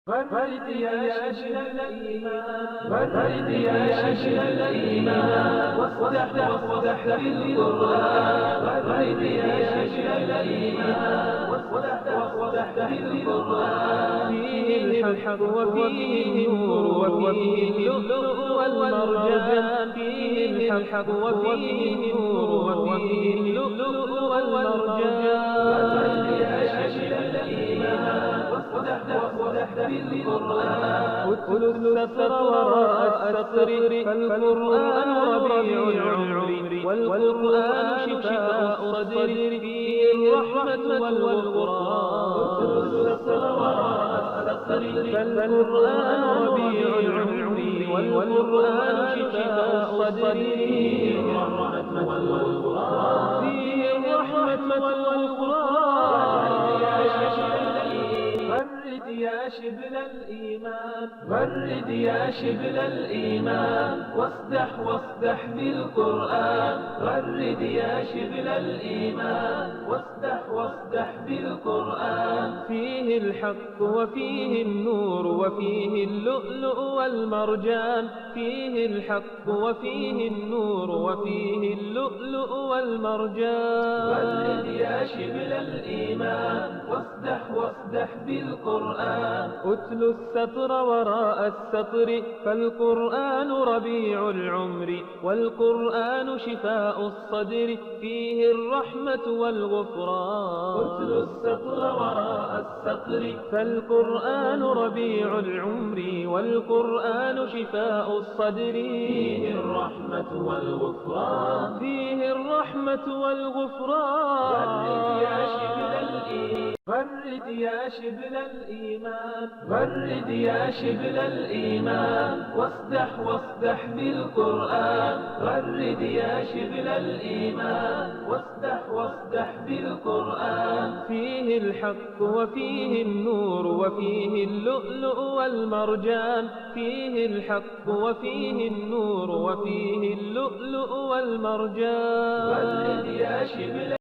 فرد يا شبل الإيمان، فرد يا شبل الإيمان، واصدح بالقرآن. فرد يا شبل الإيمان، واصدح بالقرآن. فيه الحق وفيه النور وفيه اللؤلؤ والمرجان. فيه الحق وفيه النور وفيه اللؤلؤ والمرجان. فرد يا شبل الإيمان، واصدح بالقرآن. اتل السطر وراء السطر، فالقرآن ربيع العمر والقرآن شفاء الصدر. فيه الرحمة والغفران. اتل السطر وراء السطر، فالقرآن ربيع العمر والقرآن شفاء الصدر. فيه الرحمة والغفران. فيه الرحمة والغفران. فرد يا شبل الإيمان، فرد يا شبل الإيمان، واصدح بالقرآن. فرد يا شبل الإيمان، واصدح بالقرآن. فيه الحق وفيه النور وفيه اللؤلؤ والمرجان. فيه الحق وفيه النور وفيه اللؤلؤ والمرجان. فرد يا شبل الإيمان، واصدح بالقرآن. اتل السطر وراء السطر، فالقرآن ربيع العمر والقرآن شفاء الصدر. فيه الرحمة والغفران. اتل السطر وراء السطر، فالقرآن ربيع العمر والقرآن شفاء الصدر. فيه الرحمة والغفران. فيه الرحمة والغفران. فرد يا شبل الإيمان، فرد يا شبل الإيمان، واصدح بالقرآن. فرد يا شبل الإيمان، واصدح بالقرآن. فيه الحق وفيه النور وفيه اللؤلؤ والمرجان. فيه الحق وفيه النور وفيه اللؤلؤ والمرجان. فرد يا شبل